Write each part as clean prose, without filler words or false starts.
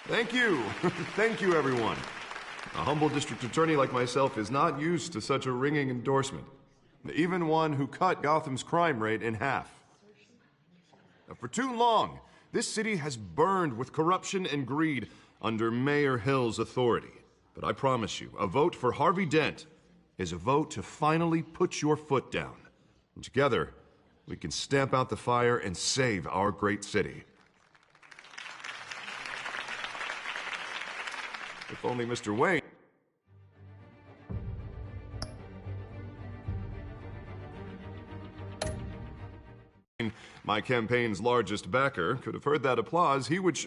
Thank you. Thank you, everyone. A humble district attorney like myself is not used to such a ringing endorsement. Even one who cut Gotham's crime rate in half. For too long, this city has burned with corruption and greed under Mayor Hill's authority. But I promise you, a vote for Harvey Dent is a vote to finally put your foot down. And together, we can stamp out the fire and save our great city. If only Mr. Wayne... my campaign's largest backer, could have heard that applause, he would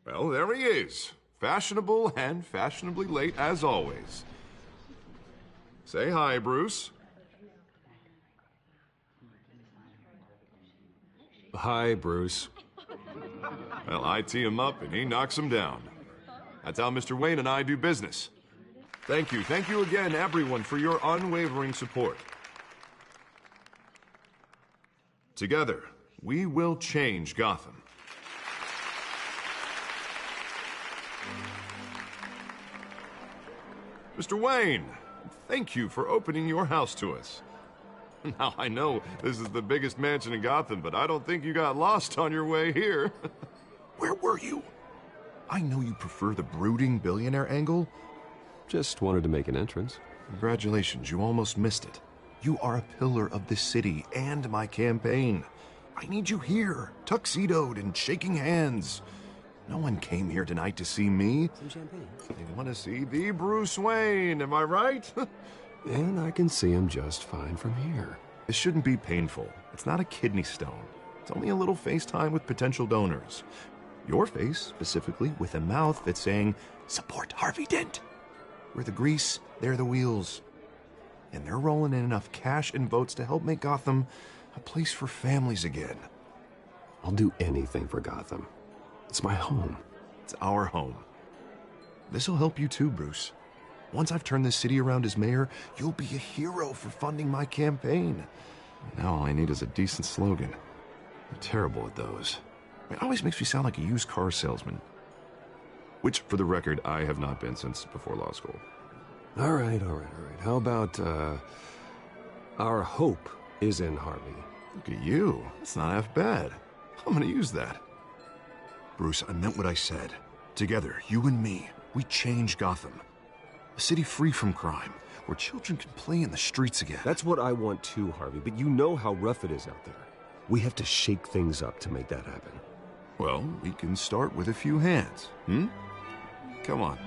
well, there he is. Fashionable and fashionably late as always. Say hi, Bruce. Hi, Bruce. Well, I tee him up and he knocks him down. That's how Mr. Wayne and I do business. Thank you. Thank you again, everyone, for your unwavering support. Together, we will change Gotham. Mr. Wayne, thank you for opening your house to us. Now, I know this is the biggest mansion in Gotham, but I don't think you got lost on your way here. Where were you? I know you prefer the brooding billionaire angle. Just wanted to make an entrance. Congratulations, you almost missed it. You are a pillar of this city and my campaign. I need you here, tuxedoed and shaking hands. No one came here tonight to see me. Some champagne. They want to see the Bruce Wayne, am I right? And I can see him just fine from here. This shouldn't be painful. It's not a kidney stone. It's only a little FaceTime with potential donors. Your face, specifically, with a mouth that's saying, support Harvey Dent. We're the grease, they're the wheels. And they're rolling in enough cash and votes to help make Gotham a place for families again. I'll do anything for Gotham. It's my home. It's our home. This'll help you too, Bruce. Once I've turned this city around as mayor, you'll be a hero for funding my campaign. Now all I need is a decent slogan. I'm terrible at those. It always makes me sound like a used car salesman. Which, for the record, I have not been since before law school. All right. How about, our hope is in Harvey? Look at you. That's not half bad. I'm gonna use that. Bruce, I meant what I said. Together, you and me, we change Gotham. A city free from crime, where children can play in the streets again. That's what I want too, Harvey, but you know how rough it is out there. We have to shake things up to make that happen. Well, we can start with a few hands, Come on.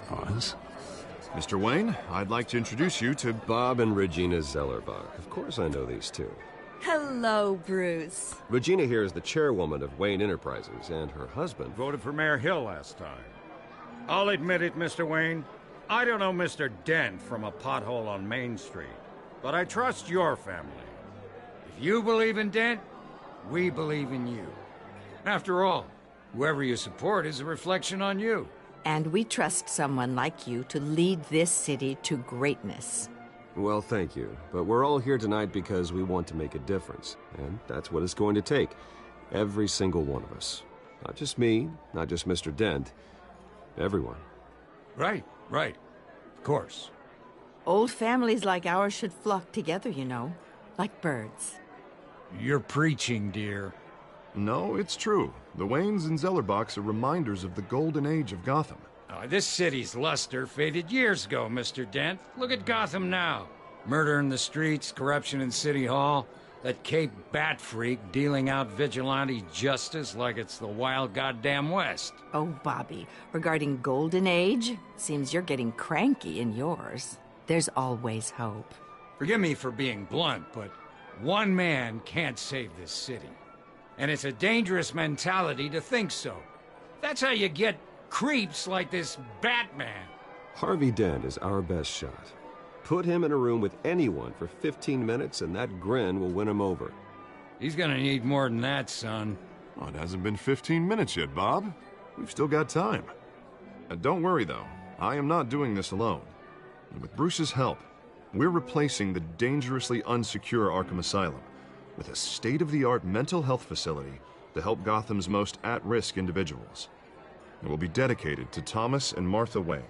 Pause. Mr. Wayne, I'd like to introduce you to Bob and Regina Zellerbach. Of course I know these two. Hello, Bruce. Regina here is the chairwoman of Wayne Enterprises, and her husband... Voted for Mayor Hill last time. I'll admit it, Mr. Wayne. I don't know Mr. Dent from a pothole on Main Street, but I trust your family. If you believe in Dent, we believe in you. After all, whoever you support is a reflection on you. And we trust someone like you to lead this city to greatness. Well, thank you. But we're all here tonight because we want to make a difference. And that's what it's going to take. Every single one of us. Not just me, not just Mr. Dent. Everyone. Right. Of course. Old families like ours should flock together, you know. Like birds. You're preaching, dear. No, it's true. The Waynes and Zellerbachs are reminders of the golden age of Gotham. This city's luster faded years ago, Mr. Dent. Look at Gotham now. Murder in the streets, corruption in City Hall, that Cape Bat freak dealing out vigilante justice like it's the wild goddamn West. Oh, Bobby, regarding Golden Age, seems you're getting cranky in yours. There's always hope. Forgive me for being blunt, but one man can't save this city. And it's a dangerous mentality to think so. That's how you get creeps like this Batman. Harvey Dent is our best shot. Put him in a room with anyone for 15 minutes and that grin will win him over. He's gonna need more than that, son. Oh, it hasn't been 15 minutes yet, Bob. We've still got time. Don't worry, though. I am not doing this alone. And with Bruce's help, we're replacing the dangerously unsecure Arkham Asylum with a state-of-the-art mental health facility to help Gotham's most at-risk individuals. It will be dedicated to Thomas and Martha Wayne,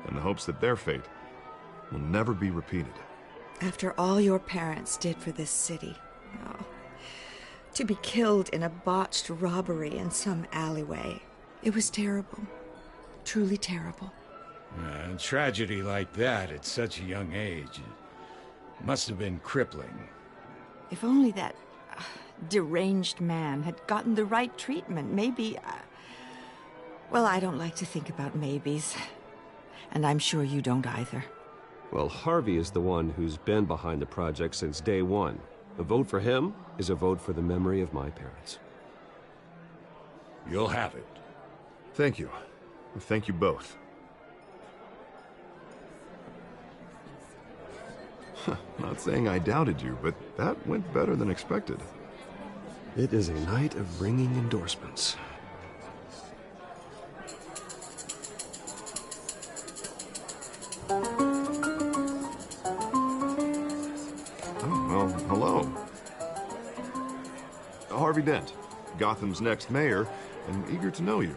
in the hopes that their fate will never be repeated. After all your parents did for this city, oh, to be killed in a botched robbery in some alleyway, it was terrible. Truly terrible. A tragedy like that at such a young age must have been crippling. If only that deranged man had gotten the right treatment, maybe... Well, I don't like to think about maybes. And I'm sure you don't either. Well, Harvey is the one who's been behind the project since day one. A vote for him is a vote for the memory of my parents. You'll have it. Thank you. Thank you both. Not saying I doubted you, but that went better than expected. It is a night of ringing endorsements. Well, hello. Harvey Dent, Gotham's next mayor, and eager to know you.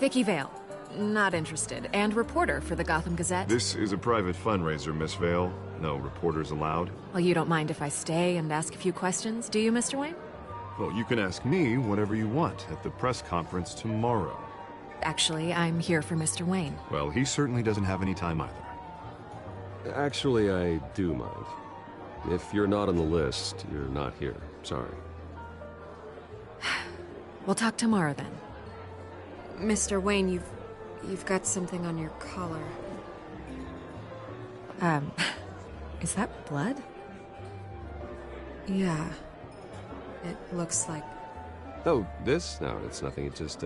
Vicky Vale. Not interested. And reporter for the Gotham Gazette. This is a private fundraiser, Miss Vale. No reporters allowed. Well, you don't mind if I stay and ask a few questions, do you, Mr. Wayne? Well, you can ask me whatever you want at the press conference tomorrow. Actually, I'm here for Mr. Wayne. Well, he certainly doesn't have any time either. Actually, I do mind. If you're not on the list, you're not here. Sorry. We'll talk tomorrow then. Mr. Wayne, you've got something on your collar. Is that blood? Yeah. It looks like... Oh, this? No, it's nothing. It just,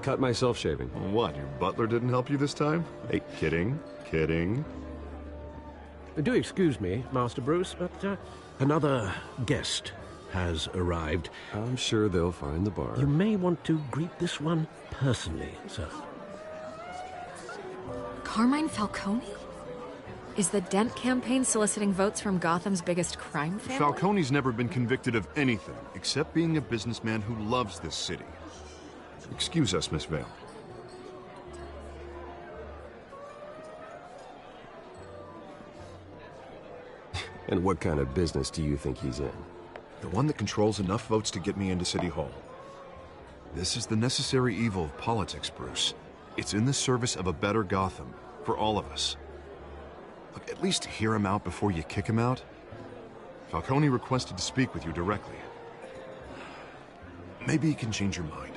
cut myself shaving. What, your butler didn't help you this time? Hey, kidding. Do excuse me, Master Bruce, but another guest has arrived. I'm sure they'll find the bar. You may want to greet this one personally, sir. Carmine Falcone? Is the Dent campaign soliciting votes from Gotham's biggest crime family? Falcone's never been convicted of anything except being a businessman who loves this city. Excuse us, Miss Vale. And what kind of business do you think he's in? The one that controls enough votes to get me into City Hall. This is the necessary evil of politics, Bruce. It's in the service of a better Gotham, for all of us. Look, at least hear him out before you kick him out. Falcone requested to speak with you directly. Maybe he can change your mind.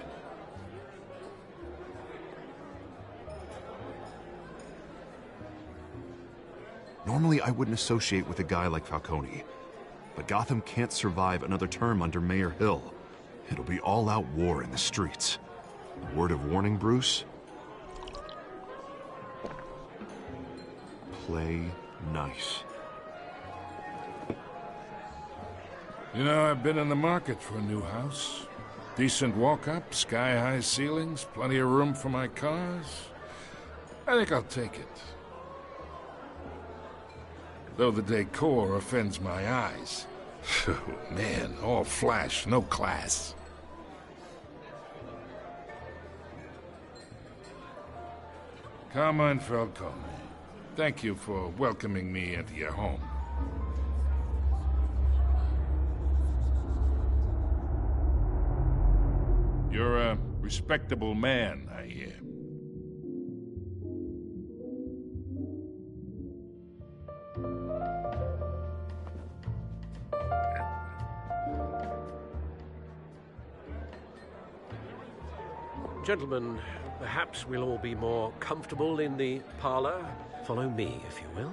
Normally, I wouldn't associate with a guy like Falcone. But Gotham can't survive another term under Mayor Hill. It'll be all-out war in the streets. A word of warning, Bruce? Play nice. You know, I've been in the market for a new house. Decent walk-up, sky-high ceilings, plenty of room for my cars. I think I'll take it. Though the decor offends my eyes. Oh, man, all flash, no class. Carmine Falcone, thank you for welcoming me into your home. You're a respectable man, I hear. Gentlemen, perhaps we'll all be more comfortable in the parlor. Follow me, if you will.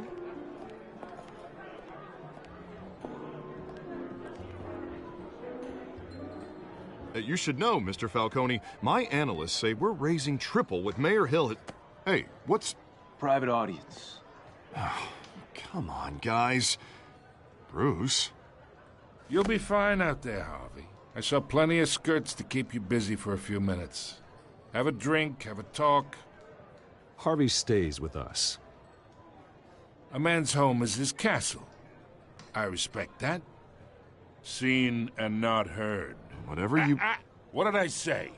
You should know, Mr. Falcone, my analysts say we're raising triple with Mayor Hill. Hey, what's... Private audience. Oh, come on, guys. Bruce? You'll be fine out there, Harvey. I saw plenty of skirts to keep you busy for a few minutes. Have a drink, have a talk. Harvey stays with us. A man's home is his castle. I respect that. Seen and not heard. Whatever you... What did I say?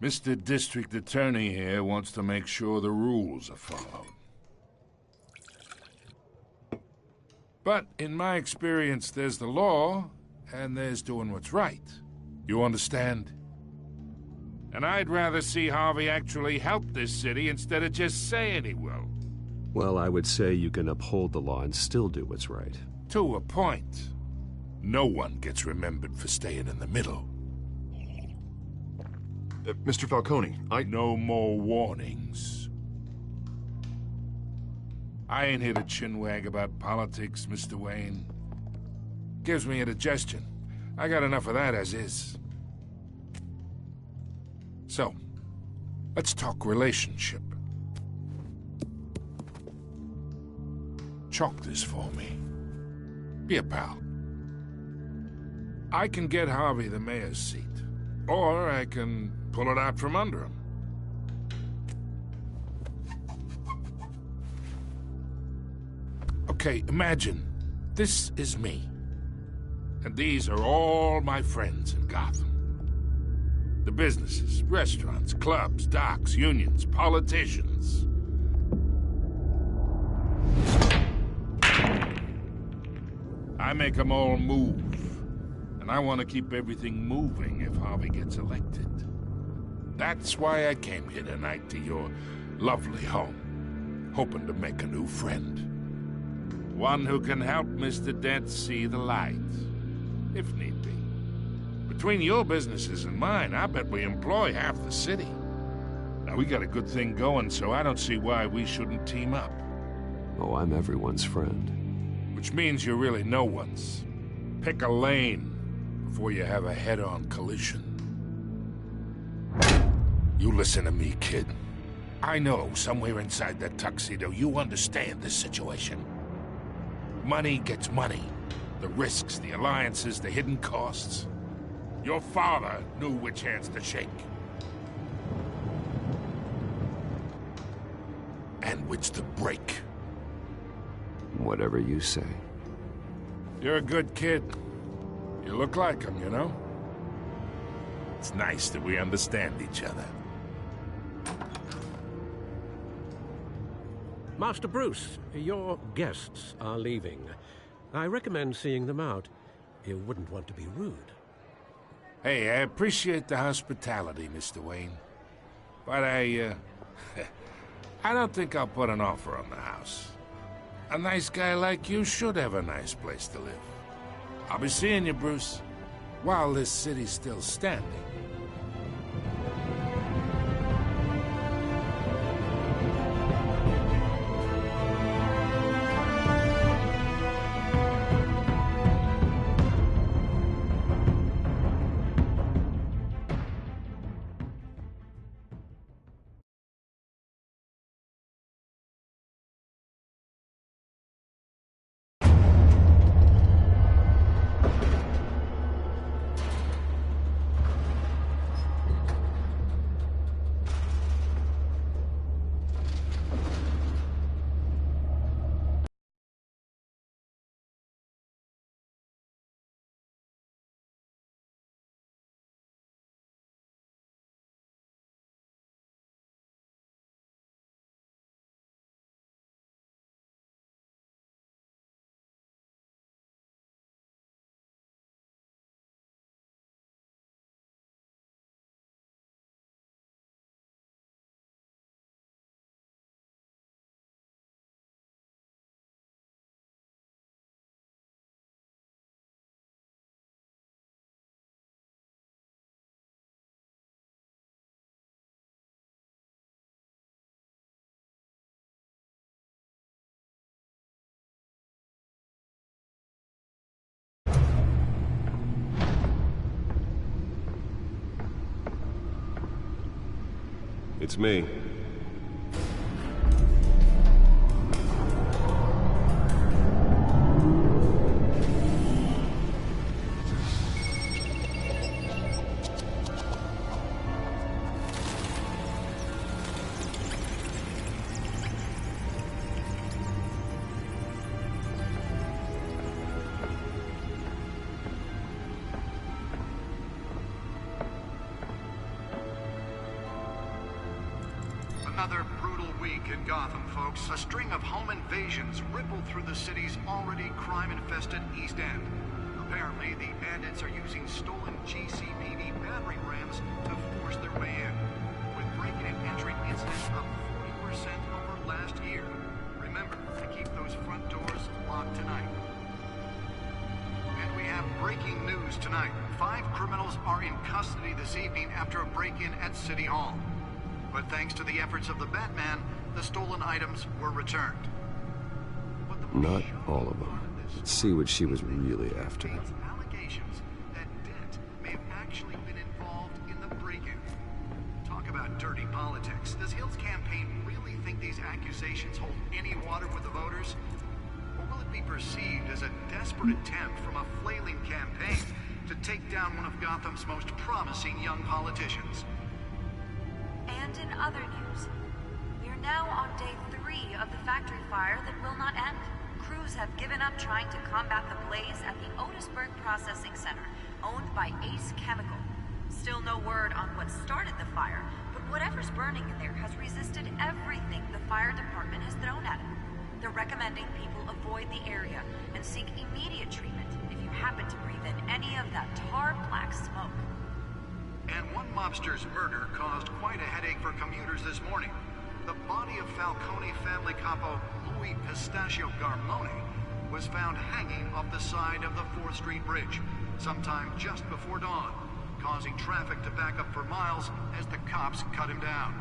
Mr. District Attorney here wants to make sure the rules are followed. But in my experience, there's the law, and there's doing what's right. You understand? And I'd rather see Harvey actually help this city instead of just saying he will. Well, I would say you can uphold the law and still do what's right. To a point. No one gets remembered for staying in the middle. Mr. Falcone, No more warnings. I ain't here to chinwag about politics, Mr. Wayne. Gives me indigestion. I got enough of that as is. So, let's talk relationship. Chalk this for me. Be a pal. I can get Harvey the mayor's seat, or I can pull it out from under him. Okay, imagine this is me. And these are all my friends in Gotham. The businesses, restaurants, clubs, docks, unions, politicians. I make them all move. And I want to keep everything moving if Harvey gets elected. That's why I came here tonight to your lovely home, hoping to make a new friend. One who can help Mr. Dent see the light, if need be. Between your businesses and mine, I bet we employ half the city. Now, we got a good thing going, so I don't see why we shouldn't team up. Oh, I'm everyone's friend. Which means you're really no one's. Pick a lane before you have a head-on collision. You listen to me, kid. I know somewhere inside that tuxedo you understand this situation. Money gets money. The risks, the alliances, the hidden costs. Your father knew which hands to shake. And which to break. Whatever you say. You're a good kid. You look like him, you know? It's nice that we understand each other. Master Bruce, your guests are leaving. I recommend seeing them out. You wouldn't want to be rude. Hey, I appreciate the hospitality, Mr. Wayne. But I don't think I'll put an offer on the house. A nice guy like you should have a nice place to live. I'll be seeing you, Bruce, while this city's still standing. It's me. another brutal week in Gotham, folks. A string of home invasions rippled through the city's already crime-infested East End. Apparently, the bandits are using stolen GCPD battering rams to force their way in, with breaking and entering incidents up 40% over last year. Remember to keep those front doors locked tonight. And we have breaking news tonight. 5 criminals are in custody this evening after a break-in at City Hall. But thanks to the efforts of the Batman, the stolen items were returned. Not all of them. Let's see what she was really after. Allegations that Dent may have actually been involved in the break-in. Talk about dirty politics. Does Hill's campaign really think these accusations hold any water with the voters? Or will it be perceived as a desperate attempt from a flailing campaign to take down one of Gotham's most promising young politicians? And in other news, we're now on day 3 of the factory fire that will not end. Crews have given up trying to combat the blaze at the Otisburg Processing Center, owned by Ace Chemical. Still no word on what started the fire, but whatever's burning in there has resisted everything the fire department has thrown at it. They're recommending people avoid the area and seek immediate treatment if you happen to breathe in any of that tar black smoke. And one mobster's murder caused quite a headache for commuters this morning. The body of Falcone family capo Louis Pistachio Garmone was found hanging off the side of the 4th Street Bridge sometime just before dawn, causing traffic to back up for miles as the cops cut him down.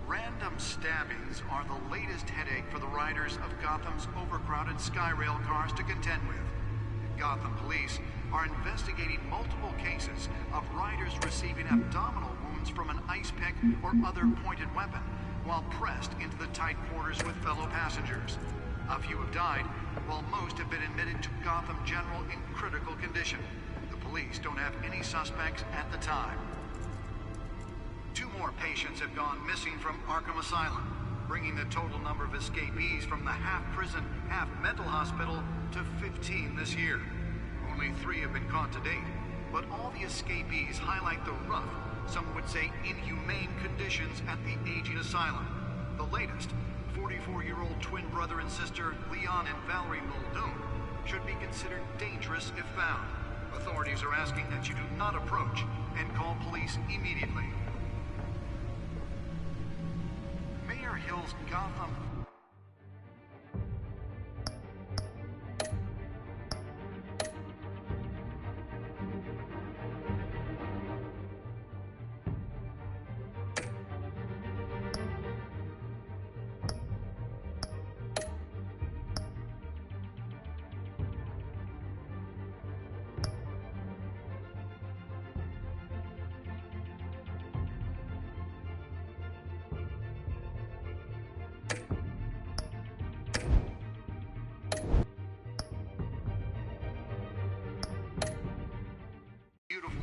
Random stabbings are the latest headache for the riders of Gotham's overcrowded Skyrail cars to contend with. Gotham police are investigating multiple cases of riders receiving abdominal wounds from an ice pick or other pointed weapon while pressed into the tight quarters with fellow passengers. A few have died, while most have been admitted to Gotham General in critical condition. The police don't have any suspects at the time. 2 more patients have gone missing from Arkham Asylum, bringing the total number of escapees from the half-prison, half-mental hospital to 15 this year. Only 3 have been caught to date, but all the escapees highlight the rough, some would say inhumane conditions at the aging asylum. The latest, 44-year-old twin brother and sister Leon and Valerie Muldoon, should be considered dangerous if found. Authorities are asking that you do not approach and call police immediately. Mayor Hill's Gotham...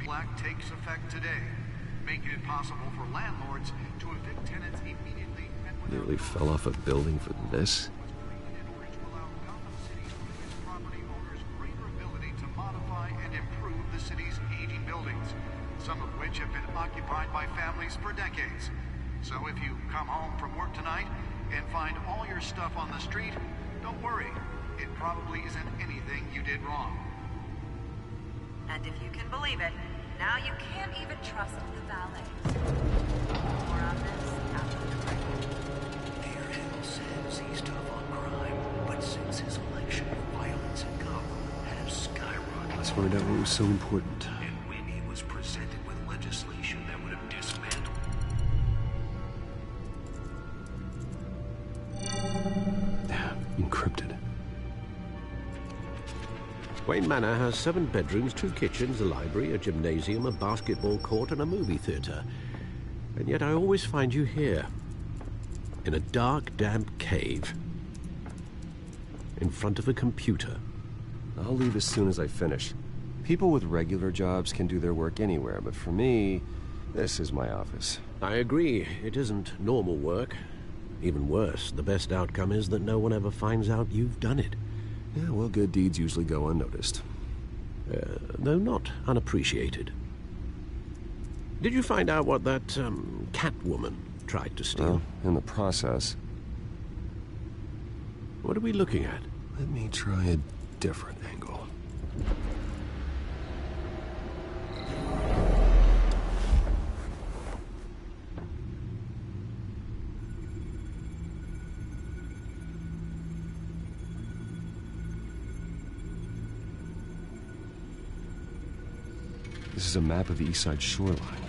Black takes effect today, making it possible for landlords to evict tenants immediately and without... Nearly fell off a building for this? ...in order to allow Gotham City's biggest property owners greater ability to modify and improve the city's aging buildings, some of which have been occupied by families for decades. So if you come home from work tonight and find all your stuff on the street, don't worry. It probably isn't anything you did wrong. And if you can believe it, now you can't even trust the valet. More on this after the break. Mayor Hill says he's tough on crime, but since his election, violence in Gotham has skyrocketed. Let's find out what was so important. And when he was presented with legislation that would have dismantled... Encrypted. Wayne Manor has 7 bedrooms, 2 kitchens, a library, a gymnasium, a basketball court, and a movie theater. And yet I always find you here, in a dark, damp cave, in front of a computer. I'll leave as soon as I finish. People with regular jobs can do their work anywhere, but for me, this is my office. I agree. It isn't normal work. Even worse, the best outcome is that no one ever finds out you've done it. Yeah, well, good deeds usually go unnoticed. Though not unappreciated. Did you find out what that, Catwoman tried to steal? Well, in the process. What are we looking at? Let me try a different angle. This is a map of the East Side shoreline.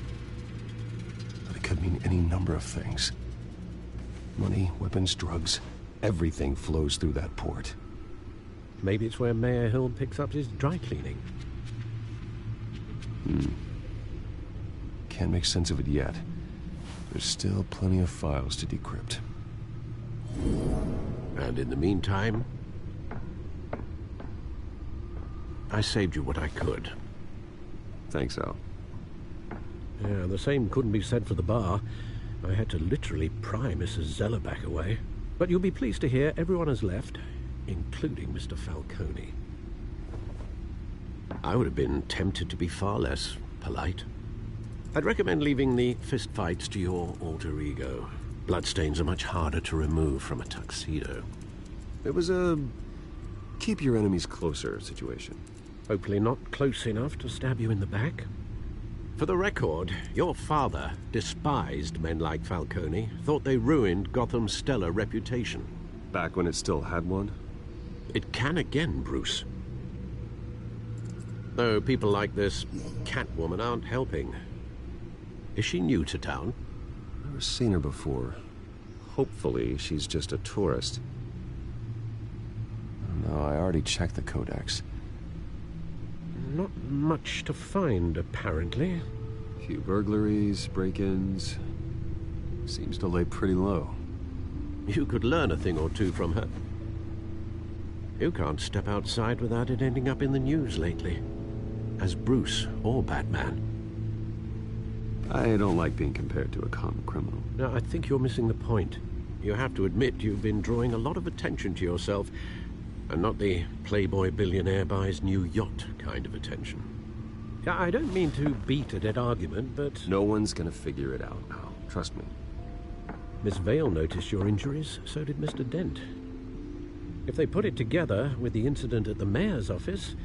But it could mean any number of things. Money, weapons, drugs, everything flows through that port. Maybe it's where Mayor Hill picks up his dry cleaning. Can't make sense of it yet. There's still plenty of files to decrypt. And in the meantime, I saved you what I could. Thanks, Al. Yeah, the same couldn't be said for the bar. I had to literally pry Mrs. Zellerback away. But you'll be pleased to hear everyone has left, including Mr. Falcone. I would have been tempted to be far less polite. I'd recommend leaving the fistfights to your alter ego. Bloodstains are much harder to remove from a tuxedo. It was a keep your enemies closer situation. Hopefully not close enough to stab you in the back. For the record, your father despised men like Falcone, thought they ruined Gotham's stellar reputation. Back when it still had one? It can again, Bruce. Though people like this Catwoman aren't helping. Is she new to town? Never seen her before. Hopefully she's just a tourist. No, I already checked the codex. Not much to find, apparently. Few burglaries, break-ins. Seems to lay pretty low. You could learn a thing or two from her. You can't step outside without it ending up in the news lately. As Bruce or Batman. I don't like being compared to a common criminal. No, I think you're missing the point. You have to admit you've been drawing a lot of attention to yourself, and not the playboy billionaire buys new yacht kind of attention. I don't mean to beat a dead argument, but... No one's gonna figure it out now. Trust me. Miss Vale noticed your injuries, so did Mr. Dent. If they put it together with the incident at the mayor's office,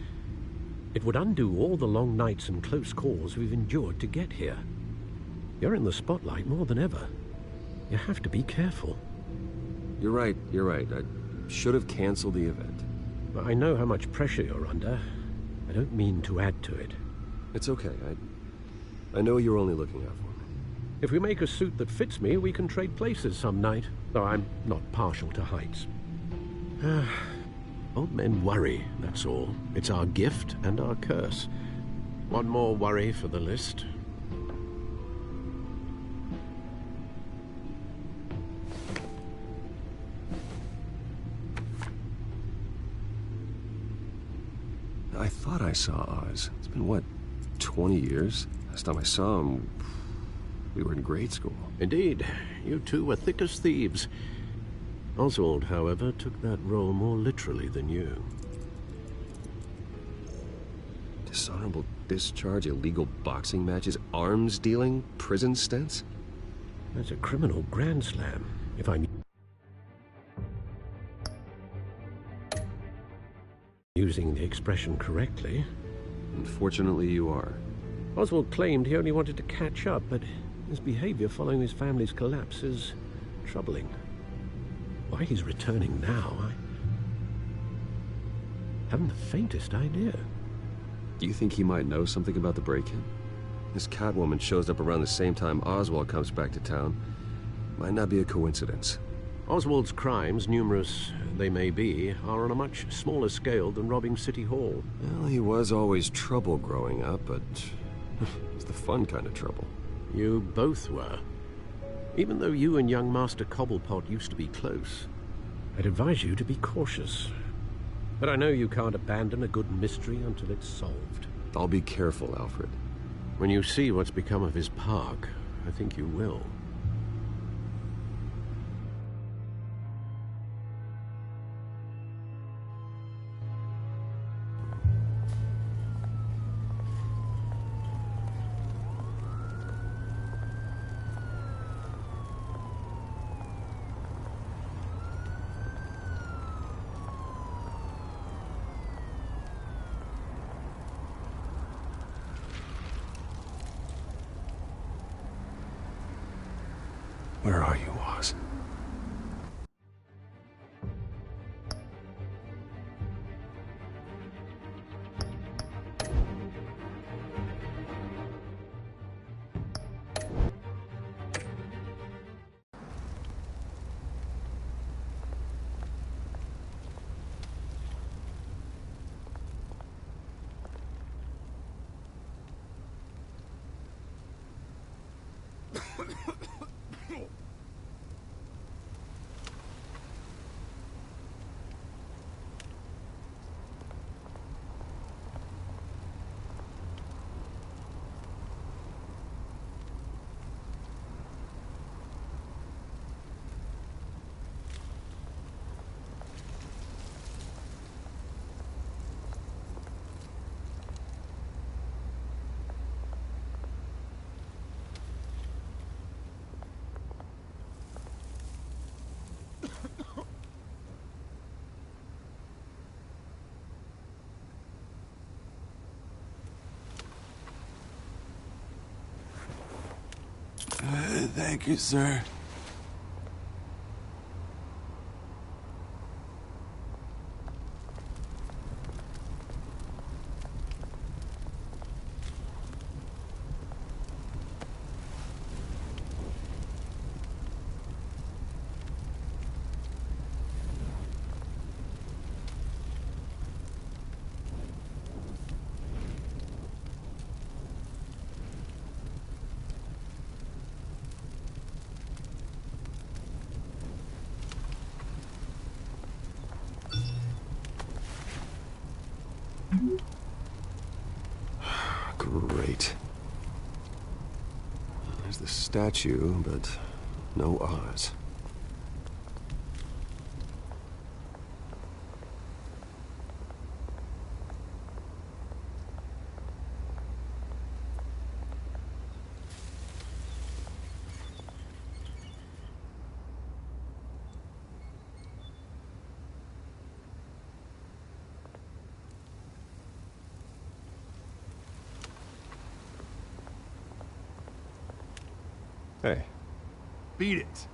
it would undo all the long nights and close calls we've endured to get here. You're in the spotlight more than ever. You have to be careful. You're right. I should have canceled the event. I know how much pressure you're under. I don't mean to add to it. It's okay. I know you're only looking out for me. If we make a suit that fits me, we can trade places some night. Though I'm not partial to heights. Old men worry, that's all. It's our gift and our curse. One more worry for the list. I thought I saw Oz. It's been, what, 20 years? Last time I saw him, we were in grade school. Indeed. You two were thick as thieves. Oswald, however, took that role more literally than you. Dishonorable discharge, illegal boxing matches, arms dealing, prison stints? That's a criminal grand slam, if I'm using the expression correctly. Unfortunately, you are. Oswald claimed he only wanted to catch up, but his behavior following his family's collapse is troubling. Why he's returning now, I haven't the faintest idea. Do you think he might know something about the break-in? This Catwoman shows up around the same time Oswald comes back to town. Might not be a coincidence. Oswald's crimes, numerous they may be, are on a much smaller scale than robbing City Hall. Well, he was always trouble growing up, but it's the fun kind of trouble. You both were. Even though you and young Master Cobblepot used to be close, I'd advise you to be cautious. But I know you can't abandon a good mystery until it's solved. I'll be careful, Alfred. When you see what's become of his park, I think you will. Thank you, sir. Great. There's the statue, but no Oz. Hey. Beat it.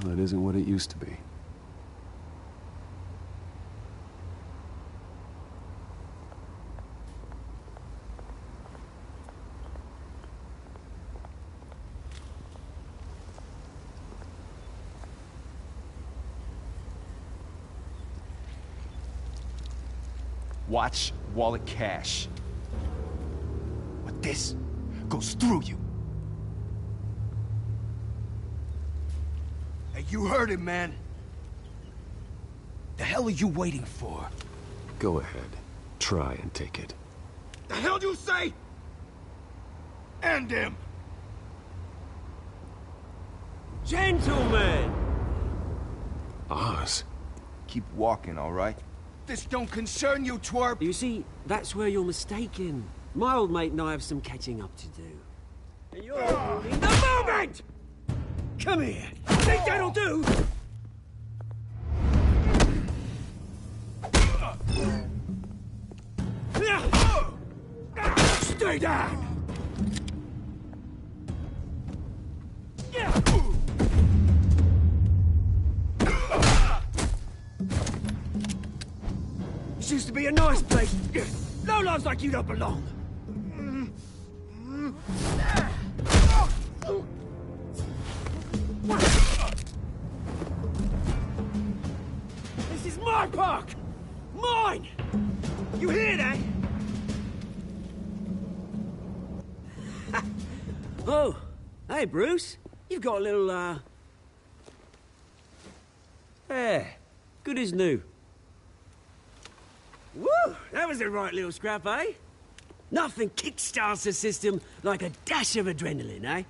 That isn't what it used to be. Watch wallet cash. But this goes through you. Hey, you heard it, man. The hell are you waiting for? Go ahead. Try and take it. The hell do you say? End him! Gentlemen! Oz? Keep walking, all right? This don't concern you, twerp! You see, that's where you're mistaken. My old mate and I have some catching up to do. And you're ruining the moment! Come here! Think that'll do? Stay down! This used to be a nice place. No lives like you don't belong. This is my park! Mine! You hear that? Oh, hey, Bruce. You've got a little, Yeah, good as new. Woo! That was a right little scrap, eh? Nothing kickstarts the system like a dash of adrenaline, eh?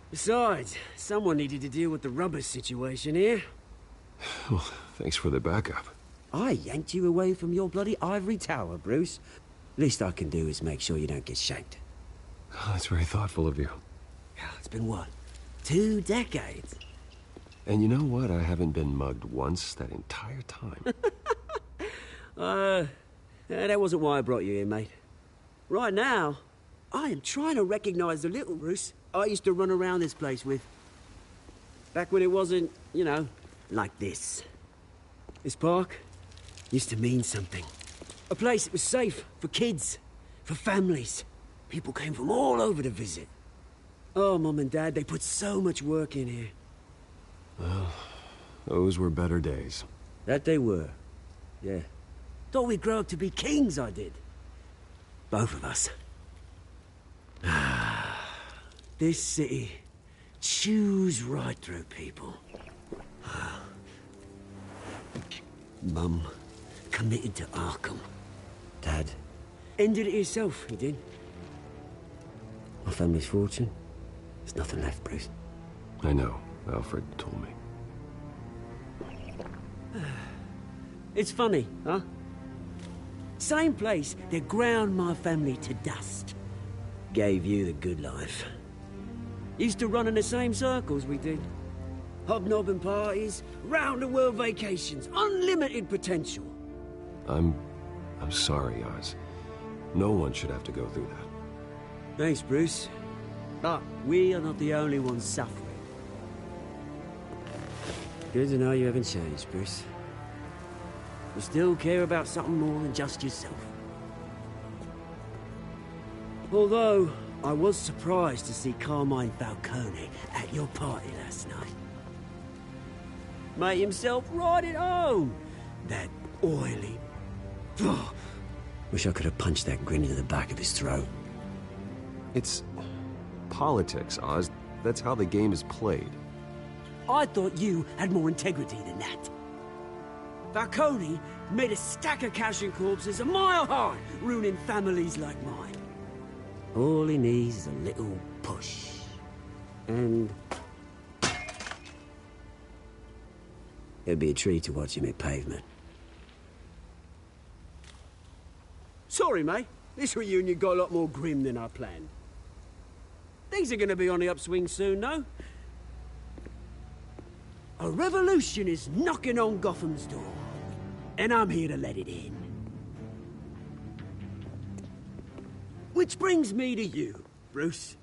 Besides, someone needed to deal with the rubber situation here. Well, thanks for the backup. I yanked you away from your bloody ivory tower, Bruce. Least I can do is make sure you don't get shanked. Oh, that's very thoughtful of you. It's been what? 2 decades? And you know what? I haven't been mugged once that entire time. That wasn't why I brought you here, mate. Right now, I am trying to recognize the little Bruce I used to run around this place with. Back when it wasn't, you know, like this. This park used to mean something. A place that was safe for kids, for families. People came from all over to visit. Oh, Mum and Dad, they put so much work in here. Well, those were better days. That they were. Yeah. Thought we'd grow up to be kings, I did. Both of us. This city chews right through people. Mum committed to Arkham. Dad ended it himself, he did. My family's fortune. There's nothing left, Bruce. I know. Alfred told me. It's funny, huh? Same place that ground my family to dust. Gave you the good life. Used to run in the same circles we did. Hobnobbing parties, round-the-world vacations, unlimited potential. I'm sorry, Oz. No one should have to go through that. Thanks, Bruce. But we are not the only ones suffering. Good to know you haven't changed, Bruce. You still care about something more than just yourself. Although, I was surprised to see Carmine Falcone at your party last night. Made himself right at home. That oily... Wish I could have punched that grin into the back of his throat. It's politics, Oz. That's how the game is played. I thought you had more integrity than that. Falcone made a stack of cash and corpses a mile high, ruining families like mine. All he needs is a little push. And... it'd be a treat to watch him hit pavement. Sorry, mate. This reunion got a lot more grim than I planned. Things are gonna be on the upswing soon, though. A revolution is knocking on Gotham's door. And I'm here to let it in. Which brings me to you, Bruce.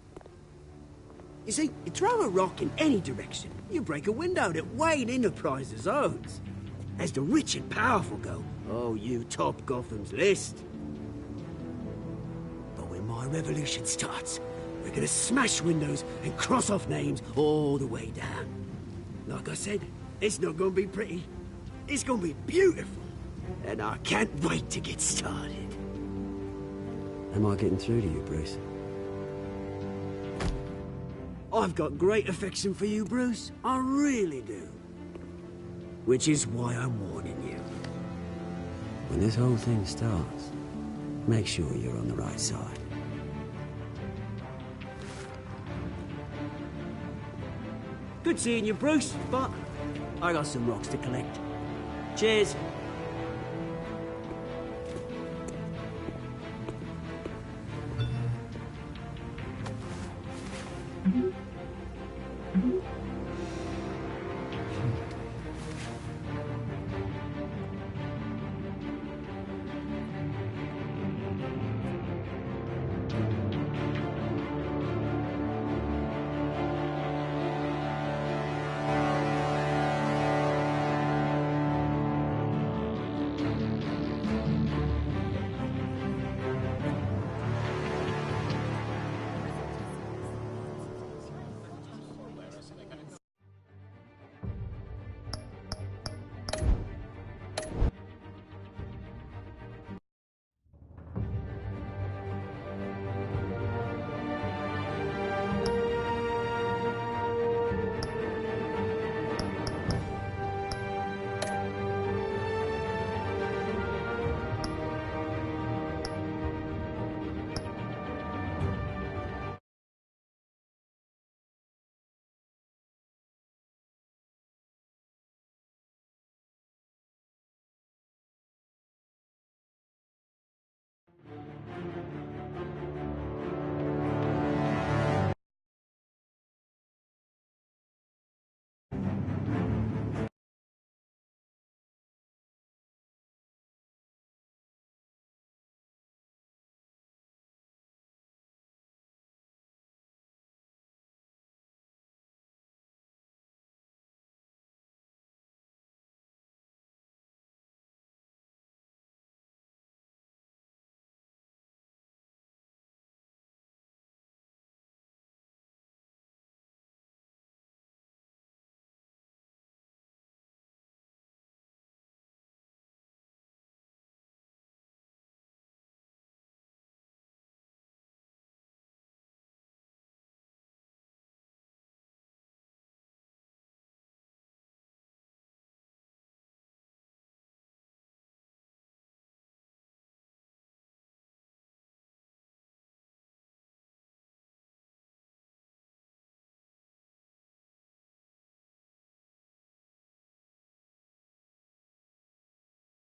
You see, you throw a rock in any direction, you break a window that Wayne Enterprises owns. As the rich and powerful go, oh, you top Gotham's list. But when my revolution starts, we're gonna smash windows and cross off names all the way down. Like I said, it's not gonna be pretty. It's gonna be beautiful. And I can't wait to get started. Am I getting through to you, Bruce? I've got great affection for you, Bruce. I really do. Which is why I'm warning you. When this whole thing starts, make sure you're on the right side. Good seeing you, Bruce, but I got some rocks to collect. Cheers.